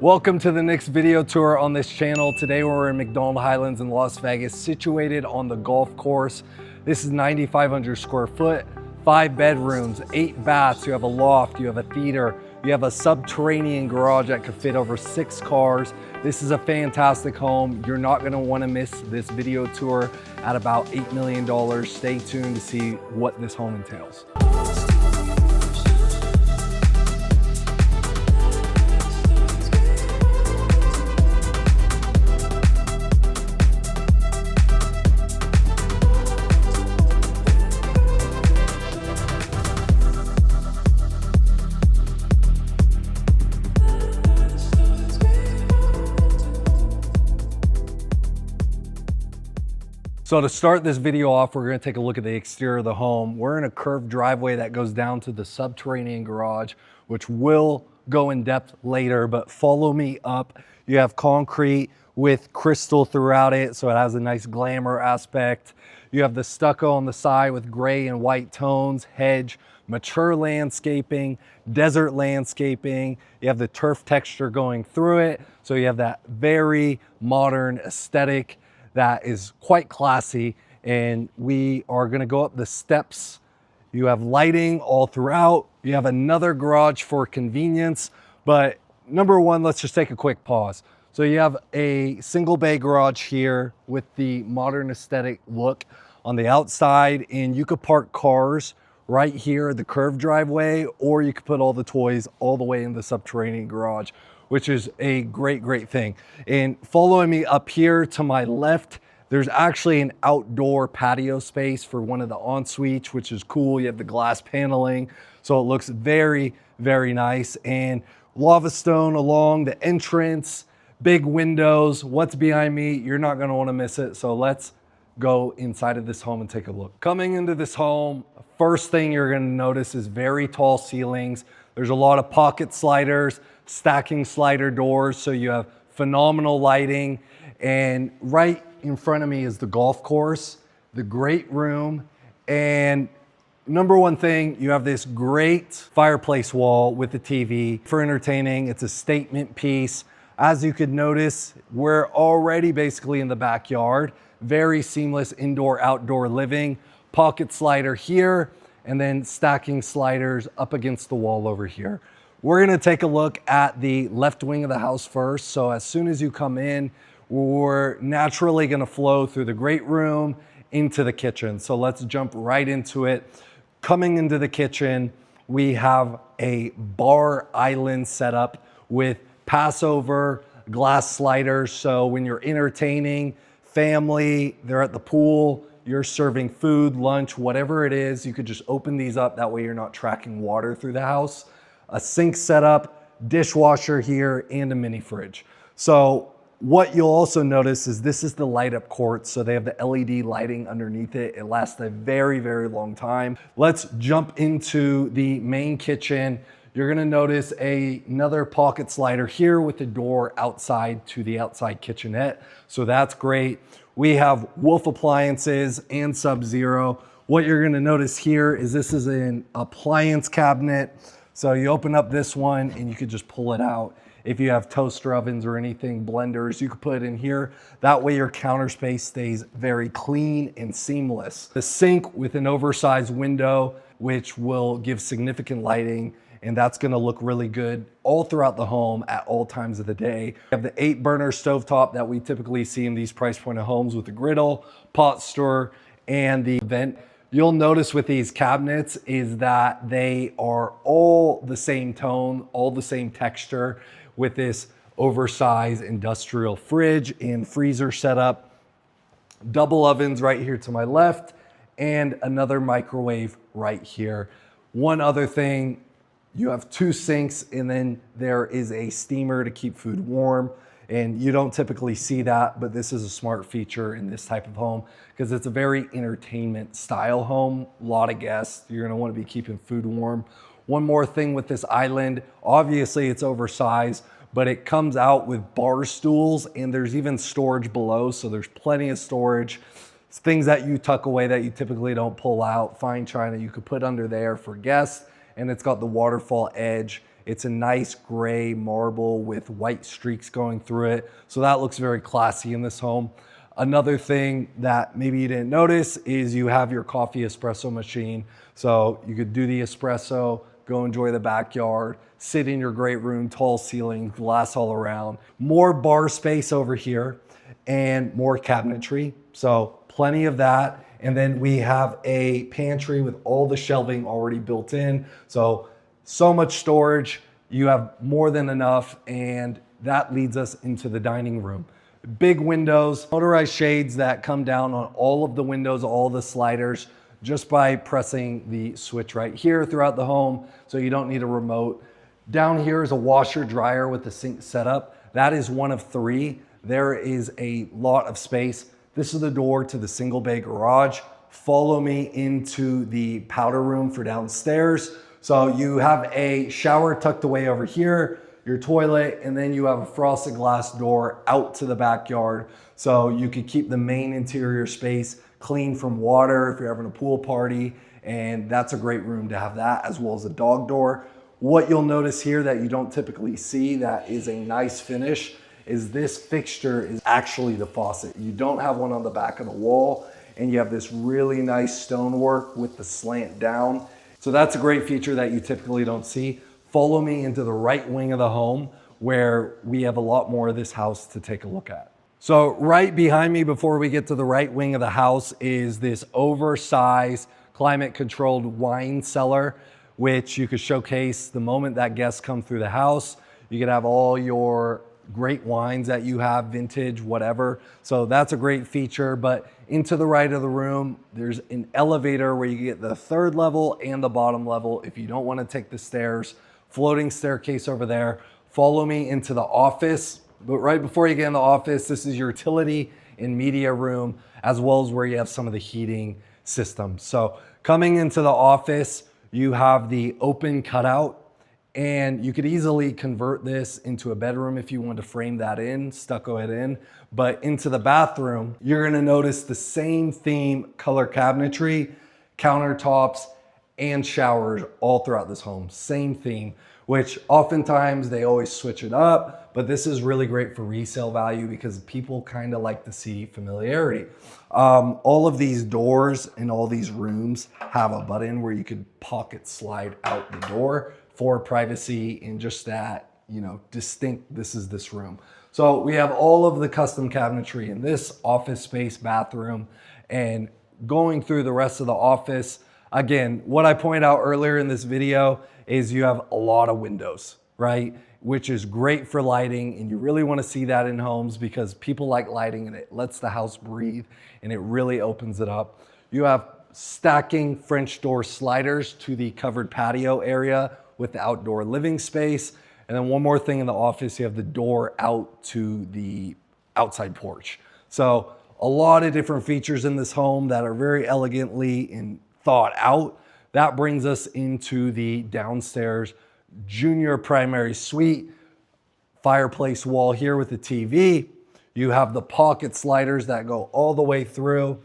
Welcome to the next video tour on this channel. Today we're in MacDonald Highlands in Las Vegas, situated on the golf course. This is 9,500 square foot, 5 bedrooms, 8 baths. You have a loft, you have a theater, you have a subterranean garage that could fit over 6 cars. This is a fantastic home. You're not gonna wanna miss this video tour at about $8 million. Stay tuned to see what this home entails. So to start this video off, we're gonna take a look at the exterior of the home. We're in a curved driveway that goes down to the subterranean garage, which will go in depth later, but follow me up. You have concrete with crystal throughout it, so it has a nice glamour aspect. You have the stucco on the side with gray and white tones, hedge, mature landscaping, desert landscaping. You have the turf texture going through it, so you have that very modern aesthetic that is quite classy. And we are gonna go up the steps. You have lighting all throughout. You have another garage for convenience, but number one, let's just take a quick pause. So you have a single bay garage here with the modern aesthetic look on the outside, and you could park cars right here, the curved driveway, or you could put all the toys all the way in the subterranean garage, which is a great thing. And following me up here to my left, there's actually an outdoor patio space for one of the en-suites, which is cool. You have the glass paneling, so it looks very nice. And lava stone along the entrance, big windows. What's behind me? You're not gonna wanna miss it. So let's go inside of this home and take a look. Coming into this home, first thing you're gonna notice is very tall ceilings. There's a lot of pocket sliders, stacking slider doors, so you have phenomenal lighting. And right in front of me is the golf course, the great room, and number one thing, you have this great fireplace wall with the TV for entertaining. It's a statement piece. As you could notice, we're already basically in the backyard. Very seamless indoor-outdoor living. Pocket slider here, and then stacking sliders up against the wall over here. We're gonna take a look at the left wing of the house first. So as soon as you come in, we're naturally gonna flow through the great room into the kitchen. So let's jump right into it. Coming into the kitchen, we have a bar island set up with Passover glass sliders. So when you're entertaining family, they're at the pool, you're serving food, lunch, whatever it is, you could just open these up. That way you're not tracking water through the house. A sink setup, dishwasher here, and a mini fridge. So what you'll also notice is this is the light up quartz. So they have the LED lighting underneath it. It lasts a very long time. Let's jump into the main kitchen. You're gonna notice another pocket slider here with the door outside to the outside kitchenette. So that's great. We have Wolf appliances and Sub-Zero. What you're gonna notice here is this is an appliance cabinet. So you open up this one and you could just pull it out. If you have toaster ovens or anything, blenders, you could put it in here. That way your counter space stays very clean and seamless. The sink with an oversized window, which will give significant lighting, and that's gonna look really good all throughout the home at all times of the day. You have the 8-burner stovetop that we typically see in these price point of homes with the griddle, pot stir, and the vent. You'll notice with these cabinets is that they are all the same tone, all the same texture, with this oversized industrial fridge and freezer setup. Double ovens right here to my left, and another microwave right here. One other thing, you have 2 sinks, and then there is a steamer to keep food warm. And you don't typically see that, but this is a smart feature in this type of home because it's a very entertainment style home. A lot of guests, you're gonna wanna be keeping food warm. One more thing with this island, obviously it's oversized, but it comes out with bar stools, and there's even storage below, so there's plenty of storage. It's things that you tuck away that you typically don't pull out. Fine china you could put under there for guests, and it's got the waterfall edge It's a nice gray marble with white streaks going through it. So that looks very classy in this home. Another thing that maybe you didn't notice is you have your coffee espresso machine. So you could do the espresso, go enjoy the backyard, sit in your great room, tall ceiling, glass all around. More bar space over here and more cabinetry. So plenty of that. And then we have a pantry with all the shelving already built in. So much storage, you have more than enough, and that leads us into the dining room. Big windows, motorized shades that come down on all of the windows, all the sliders, just by pressing the switch right here throughout the home, so you don't need a remote. Down here is a washer dryer with the sink setup. That is one of 3. There is a lot of space. This is the door to the single bay garage. Follow me into the powder room for downstairs. So you have a shower tucked away over here, your toilet, and then you have a frosted glass door out to the backyard. So you could keep the main interior space clean from water if you're having a pool party. And that's a great room to have that, as well as a dog door. What you'll notice here that you don't typically see that is a nice finish is this fixture is actually the faucet. You don't have one on the back of the wall, and you have this really nice stonework with the slant down. So that's a great feature that you typically don't see. Follow me into the right wing of the home where we have a lot more of this house to take a look at. So right behind me before we get to the right wing of the house is this oversized climate controlled wine cellar, which you could showcase the moment that guests come through the house. You could have all your great wines that you have, vintage, whatever. So that's a great feature. But into the right of the room, there's an elevator where you get the 3rd level and the bottom level if you don't want to take the stairs. Floating staircase over there. Follow me into the office. But right before you get in the office, this is your utility and media room, as well as where you have some of the heating systems. So coming into the office, you have the open cutout, and you could easily convert this into a bedroom if you wanted to frame that in, stucco it in. But into the bathroom, you're gonna notice the same theme, color cabinetry, countertops, and showers all throughout this home. Same theme, which oftentimes they always switch it up, but this is really great for resale value because people kind of like to see familiarity. All of these doors in all these rooms have a button where you could pocket slide out the door for privacy and just that, distinct, this is this room. So we have all of the custom cabinetry in this office space bathroom, and going through the rest of the office, again, what I pointed out earlier in this video is you have a lot of windows, right? Which is great for lighting, and you really want to see that in homes because people like lighting and it lets the house breathe and it really opens it up. You have stacking French door sliders to the covered patio area with the outdoor living space. And then one more thing in the office, you have the door out to the outside porch. So a lot of different features in this home that are very elegantly and thought out. That brings us into the downstairs junior primary suite, fireplace wall here with the TV. You have the pocket sliders that go all the way through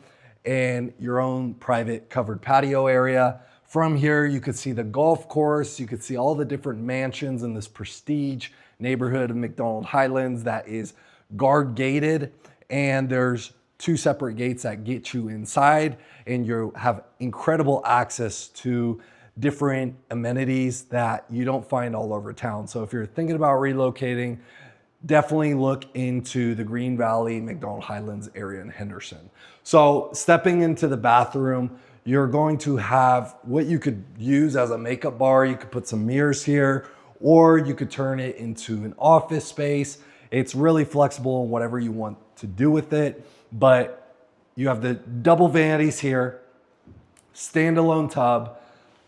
and your own private covered patio area. From here, you could see the golf course. You could see all the different mansions in this prestige neighborhood of MacDonald Highlands that is guard gated. And there's 2 separate gates that get you inside, and you have incredible access to different amenities that you don't find all over town. So if you're thinking about relocating, definitely look into the Green Valley, MacDonald Highlands area in Henderson. So stepping into the bathroom, you're going to have what you could use as a makeup bar. You could put some mirrors here, or you could turn it into an office space. It's really flexible in whatever you want to do with it, but you have the double vanities here, standalone tub.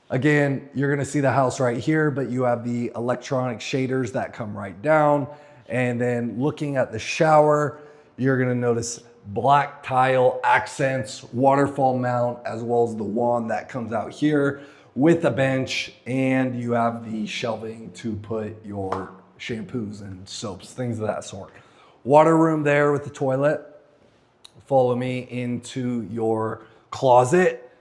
Again, you're gonna see the house right here, but you have the electronic shaders that come right down. And then looking at the shower, you're gonna notice black tile accents, waterfall mount, as well as the wand that comes out here with a bench, and you have the shelving to put your shampoos and soaps, things of that sort. Water room there with the toilet. Follow me into your closet.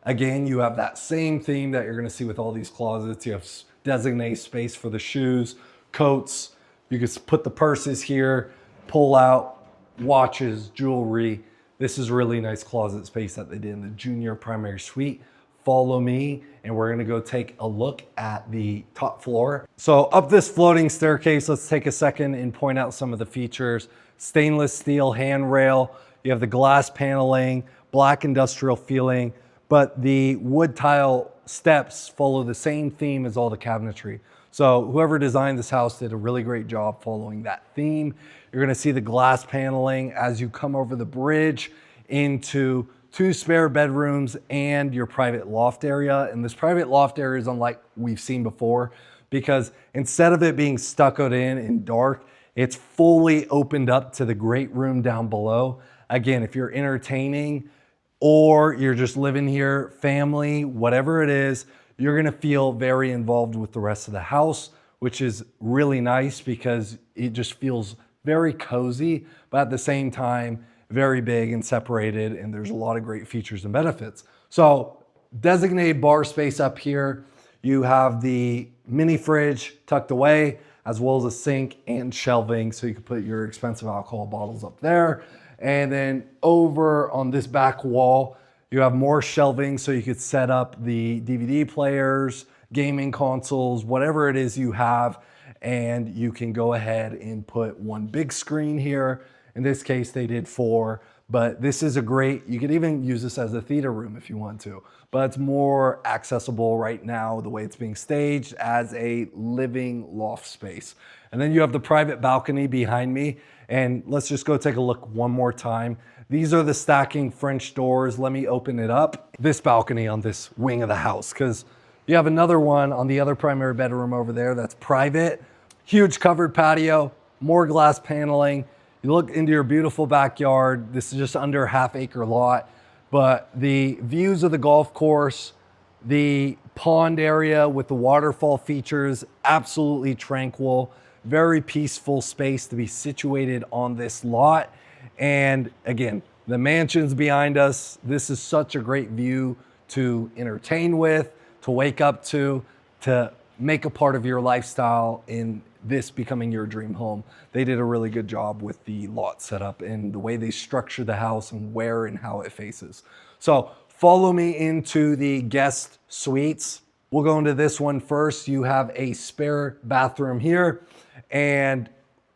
Again, you have that same theme that you're gonna see with all these closets. You have designated space for the shoes, coats. You can put the purses here, pull out watches, jewelry. This is really nice closet space that they did in the junior primary suite. Follow me and we're gonna go take a look at the top floor. So up this floating staircase, let's take a second and point out some of the features. Stainless steel handrail, you have the glass paneling, black industrial feeling, but the wood tile steps follow the same theme as all the cabinetry. So whoever designed this house did a really great job following that theme. You're gonna see the glass paneling as you come over the bridge into 2 spare bedrooms and your private loft area. And this private loft area is unlike we've seen before, because instead of it being stuccoed in and dark, it's fully opened up to the great room down below. Again, if you're entertaining or you're just living here, family, whatever it is, you're gonna feel very involved with the rest of the house, which is really nice because it just feels very cozy, but at the same time, very big and separated, and there's a lot of great features and benefits. So designated bar space up here. You have the mini fridge tucked away, as well as a sink and shelving, so you can put your expensive alcohol bottles up there. And then over on this back wall, you have more shelving, so you could set up the DVD players, gaming consoles, whatever it is you have, and you can go ahead and put one big screen here. In this case, they did 4, but this is a great, you could even use this as a theater room if you want to, but it's more accessible right now, the way it's being staged, as a living loft space. And then you have the private balcony behind me, and let's just go take a look one more time. These are the stacking French doors. Let me open it up. This balcony on this wing of the house, because you have another one on the other primary bedroom over there that's private. Huge covered patio, more glass paneling. You look into your beautiful backyard. This is just under a half-acre lot, but the views of the golf course, the pond area with the waterfall features, absolutely tranquil, very peaceful space to be situated on this lot. And again, the mansion's behind us. This is such a great view to entertain with, to wake up to make a part of your lifestyle in this becoming your dream home. They did a really good job with the lot setup and the way they structure the house and where and how it faces. So follow me into the guest suites. We'll go into this one first. You have a spare bathroom here, and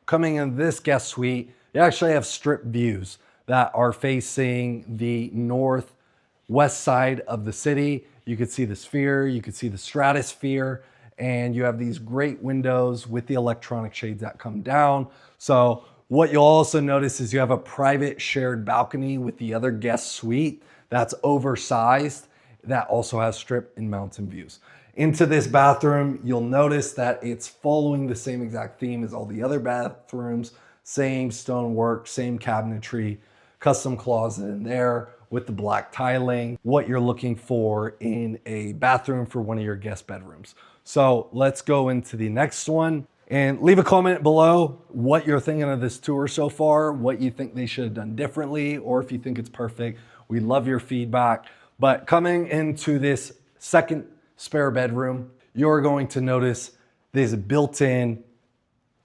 coming in this guest suite, you actually have strip views that are facing the northwest side of the city. You could see the Sphere, you could see the Stratosphere, and you have these great windows with the electronic shades that come down. So what you'll also notice is you have a private shared balcony with the other guest suite that's oversized, that also has strip and mountain views. Into this bathroom, you'll notice that it's following the same exact theme as all the other bathrooms, same stonework, same cabinetry, custom closet in there with the black tiling, what you're looking for in a bathroom for one of your guest bedrooms. So let's go into the next one, and leave a comment below what you're thinking of this tour so far, what you think they should have done differently, or if you think it's perfect. We love your feedback. But coming into this second spare bedroom, you're going to notice there's a built-in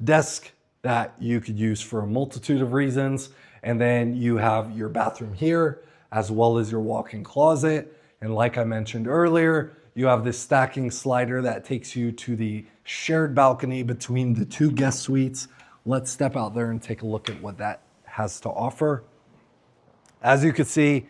desk that you could use for a multitude of reasons. And then you have your bathroom here, as well as your walk-in closet. And like I mentioned earlier, you have this stacking slider that takes you to the shared balcony between the 2 guest suites. Let's step out there and take a look at what that has to offer. As you can see,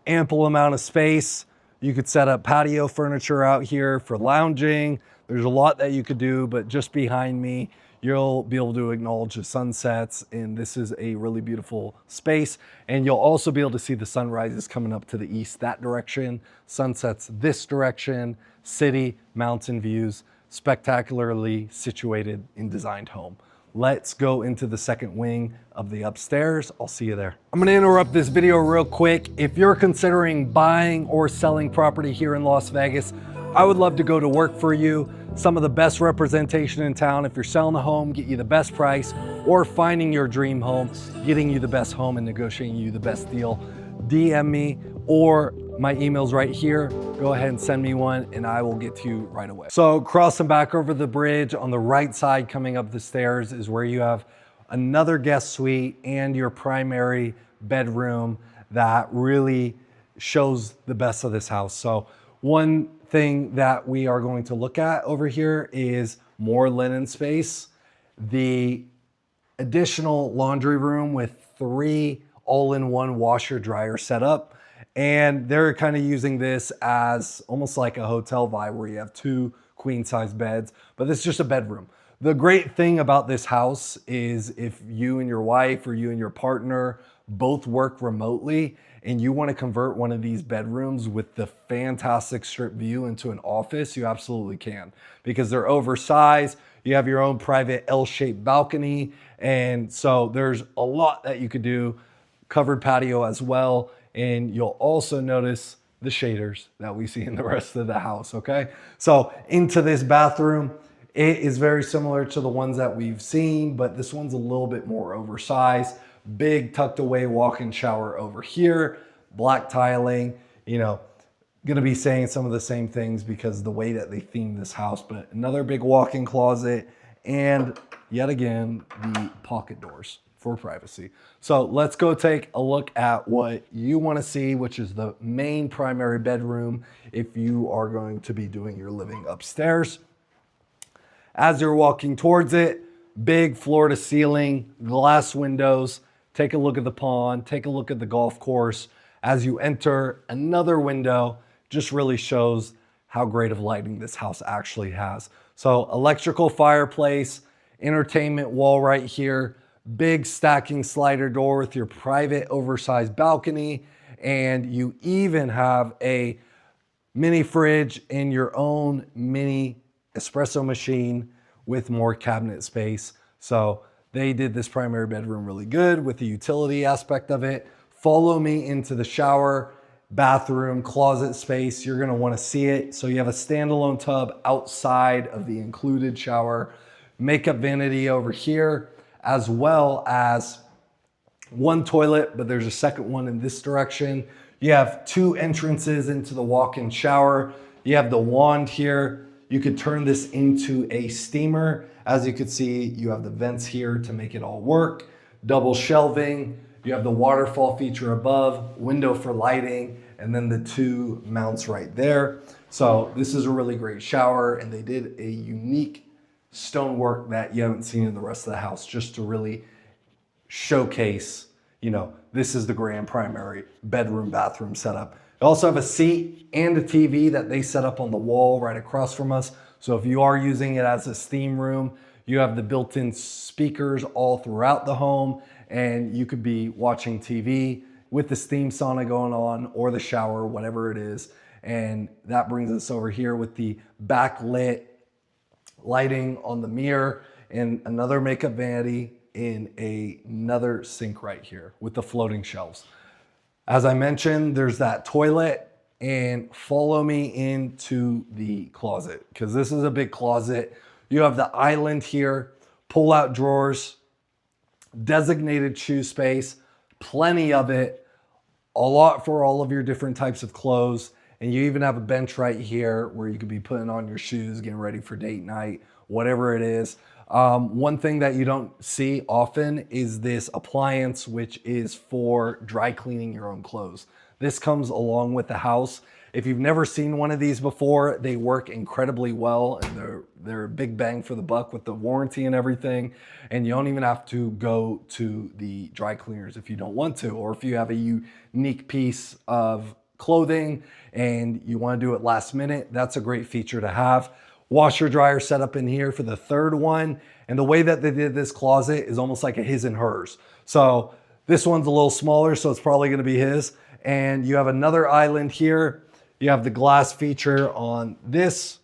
ample amount of space. You could set up patio furniture out here for lounging. There's a lot that you could do, but just behind me, you'll be able to acknowledge the sunsets, and this is a really beautiful space. And you'll also be able to see the sunrises coming up to the east that direction, sunsets this direction, city, mountain views, spectacularly situated and designed home. Let's go into the second wing of the upstairs. I'll see you there. I'm gonna interrupt this video real quick. If you're considering buying or selling property here in Las Vegas, I would love to go to work for you. Some of the best representation in town. If you're selling a home, get you the best price, or finding your dream home, getting you the best home and negotiating you the best deal, DM me or My email's right here. Go ahead and send me one and I will get to you right away. So crossing back over the bridge on the right side coming up the stairs is where you have another guest suite and your primary bedroom that really shows the best of this house. So one thing that we are going to look at over here is more linen space. The additional laundry room with 3 all-in-one washer dryer setup. And they're kind of using this as almost like a hotel vibe where you have 2 queen size beds, but this is just a bedroom. The great thing about this house is if you and your wife or you and your partner both work remotely and you want to convert one of these bedrooms with the fantastic strip view into an office, you absolutely can, because they're oversized. You have your own private L-shaped balcony. And so there's a lot that you could do. Covered patio as well. And you'll also notice the shaders that we see in the rest of the house, okay? So into this bathroom, it is very similar to the ones that we've seen, but this one's a little bit more oversized. Big tucked away walk-in shower over here, black tiling, you know, gonna be saying some of the same things because the way that they themed this house, but another big walk-in closet and yet again, the pocket doors for privacy. So let's go take a look at what you want to see, which is the main primary bedroom if you are going to be doing your living upstairs. As you're walking towards it, big floor to ceiling, glass windows. Take a look at the pond, take a look at the golf course. As you enter, another window just really shows how great of lighting this house actually has. So electrical fireplace, entertainment wall right here, big stacking slider door with your private oversized balcony, and you even have a mini fridge and your own mini espresso machine with more cabinet space. So they did this primary bedroom really good with the utility aspect of it. Follow me into the shower, bathroom, closet space. You're gonna wanna see it. So you have a standalone tub outside of the included shower, makeup vanity over here, as well as one toilet, but there's a second one in this direction. You have 2 entrances into the walk-in shower. You have the wand here. You could turn this into a steamer. As you can see, you have the vents here to make it all work. Double shelving. You have the waterfall feature above, window for lighting, and then the 2 mounts right there. So this is a really great shower, and they did a unique stonework that you haven't seen in the rest of the house just to really showcase, you know, this is the grand primary bedroom bathroom setup. You also have a seat and a TV that they set up on the wall right across from us. So if you are using it as a steam room, you have the built-in speakers all throughout the home, and you could be watching TV with the steam sauna going on or the shower, whatever it is. And that brings us over here with the backlit lighting on the mirror and another makeup vanity in another sink right here with the floating shelves. As I mentioned, there's that toilet, and follow me into the closet because this is a big closet. You have the island here, pull-out drawers, designated shoe space, plenty of it, a lot for all of your different types of clothes. And you even have a bench right here where you could be putting on your shoes, getting ready for date night, whatever it is. One thing that you don't see often is this appliance, which is for dry cleaning your own clothes. This comes along with the house. If you've never seen one of these before, they work incredibly well, and they're a big bang for the buck with the warranty and everything. And you don't even have to go to the dry cleaners if you don't want to, or if you have a unique piece of clothing and you want to do it last minute, that's a great feature to have. Washer dryer set up in here for the third one. And the way that they did this closet is almost like a his and hers. So this one's a little smaller, so it's probably going to be his. And you have another island here. You have the glass feature on this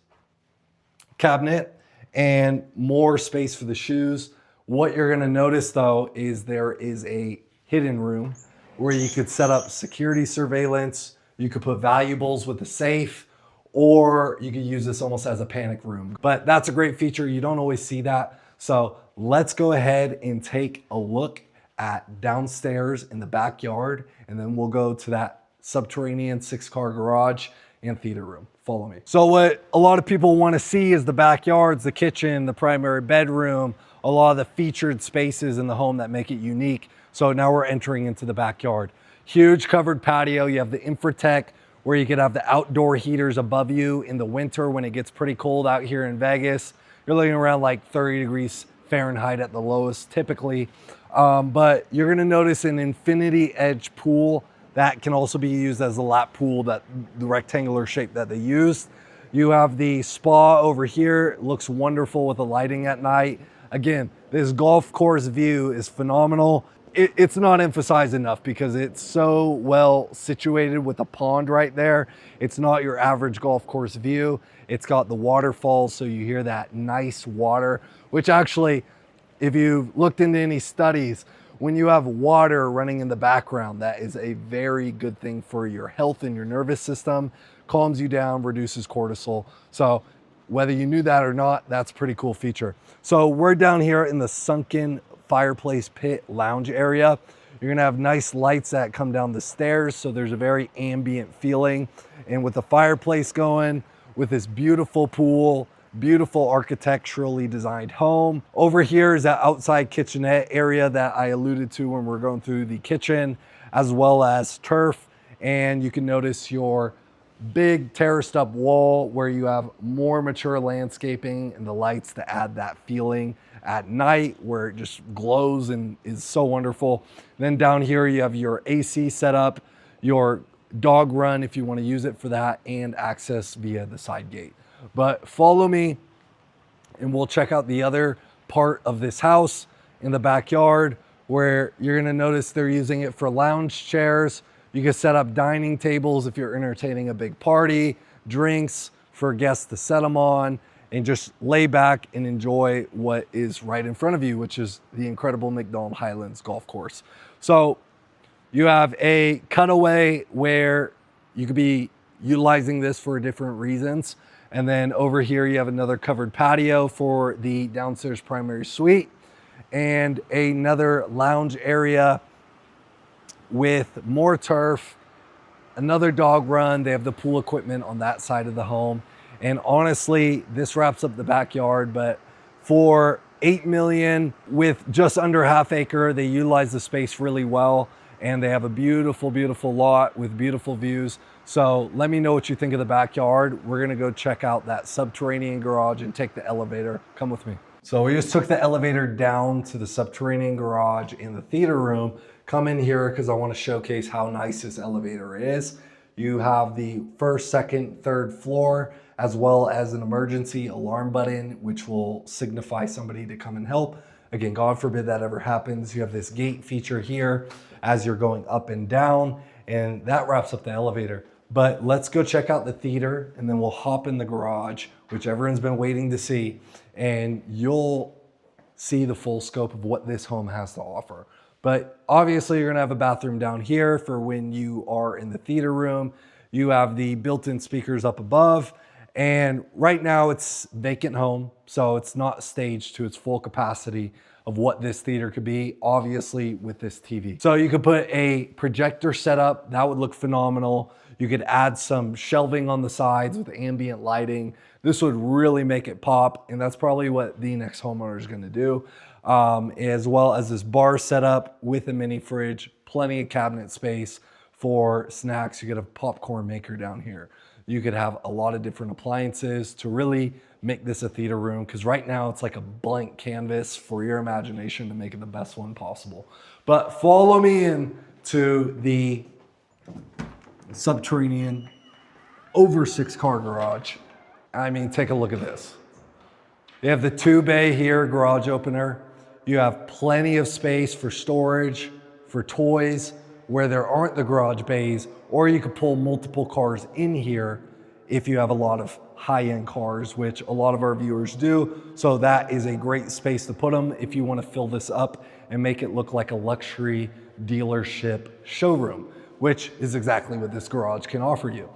cabinet and more space for the shoes. What you're going to notice though is there is a hidden room where you could set up security surveillance. You could put valuables with a safe, or you could use this almost as a panic room. But that's a great feature. You don't always see that. So let's go ahead and take a look at downstairs in the backyard, and then we'll go to that subterranean 6-car garage and theater room. Follow me. So what a lot of people want to see is the backyards, the kitchen, the primary bedroom, a lot of the featured spaces in the home that make it unique. So now we're entering into the backyard. Huge covered patio. You have the Infratech where you could have the outdoor heaters above you in the winter when it gets pretty cold out here in Vegas. You're looking around like 30 degrees Fahrenheit at the lowest typically. But you're gonna notice an infinity edge pool that can also be used as a lap pool, that the rectangular shape that they used. You have the spa over here. It looks wonderful with the lighting at night. Again, this golf course view is phenomenal. It's not emphasized enough because it's so well situated with a pond right there. It's not your average golf course view. It's got the waterfalls, so you hear that nice water, which actually, if you've looked into any studies, when you have water running in the background, that is a very good thing for your health and your nervous system, calms you down, reduces cortisol. So whether you knew that or not, that's a pretty cool feature. So we're down here in the sunken fireplace pit lounge area. You're gonna have nice lights that come down the stairs, so there's a very ambient feeling. And with the fireplace going, with this beautiful pool, beautiful architecturally designed home. Over here is that outside kitchenette area that I alluded to when we're going through the kitchen, as well as turf. And you can notice your big terraced up wall where you have more mature landscaping and the lights to add that feeling at night where it just glows and is so wonderful. Then down here you have your AC setup, your dog run if you want to use it for that, and access via the side gate. But follow me and we'll check out the other part of this house in the backyard where you're gonna notice they're using it for lounge chairs. You can set up dining tables if you're entertaining a big party, drinks for guests to set them on, and just lay back and enjoy what is right in front of you, which is the incredible MacDonald Highlands golf course. So you have a cutaway where you could be utilizing this for different reasons. And then over here, you have another covered patio for the downstairs primary suite and another lounge area with more turf, another dog run. They have the pool equipment on that side of the home. And honestly, this wraps up the backyard, but for $8 million with just under half acre, they utilize the space really well. And they have a beautiful, beautiful lot with beautiful views. So let me know what you think of the backyard. We're gonna go check out that subterranean garage and take the elevator. Come with me. So we just took the elevator down to the subterranean garage in the theater room. Come in here because I want to showcase how nice this elevator is. You have the first, second, third floor, as well as an emergency alarm button, which will signify somebody to come and help. Again, God forbid that ever happens. You have this gate feature here as you're going up and down, and that wraps up the elevator. But let's go check out the theater and then we'll hop in the garage, which everyone's been waiting to see, and you'll see the full scope of what this home has to offer. But obviously you're gonna have a bathroom down here for when you are in the theater room. You have the built-in speakers up above, and right now it's vacant home, so it's not staged to its full capacity of what this theater could be, obviously with this TV. So you could put a projector setup, that would look phenomenal. You could add some shelving on the sides with ambient lighting. This would really make it pop, and that's probably what the next homeowner is gonna do. As well as this bar setup with a mini fridge, plenty of cabinet space for snacks. You could have a popcorn maker down here. You could have a lot of different appliances to really make this a theater room, because right now it's like a blank canvas for your imagination to make it the best one possible. But follow me in to the subterranean over 6-car garage. I mean, take a look at this. They have the 2-bay here, garage opener. You have plenty of space for storage, for toys, where there aren't the garage bays, or you could pull multiple cars in here if you have a lot of high-end cars, which a lot of our viewers do. So that is a great space to put them if you want to fill this up and make it look like a luxury dealership showroom, which is exactly what this garage can offer you.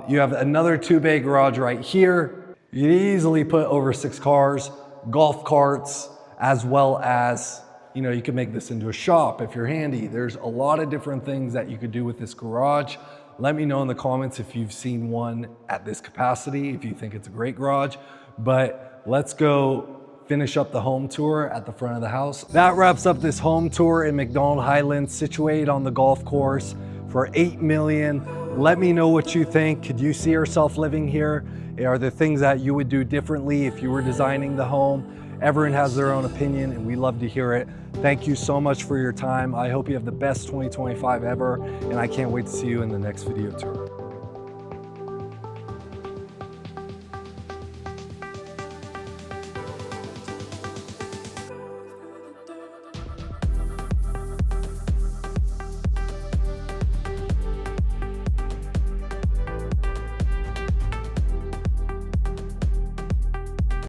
You have another 2-bay garage right here. You can easily put over 6 cars, golf carts, as well as You know, you could make this into a shop if you're handy. There's a lot of different things that you could do with this garage. Let me know in the comments if you've seen one at this capacity, if you think it's a great garage. But let's go finish up the home tour at the front of the house. That wraps up this home tour in MacDonald Highlands, situated on the golf course for $8 million. Let me know what you think. Could you see yourself living here? Are there things that you would do differently if you were designing the home? Everyone has their own opinion and we love to hear it. Thank you so much for your time. I hope you have the best 2025 ever, and I can't wait to see you in the next video tour.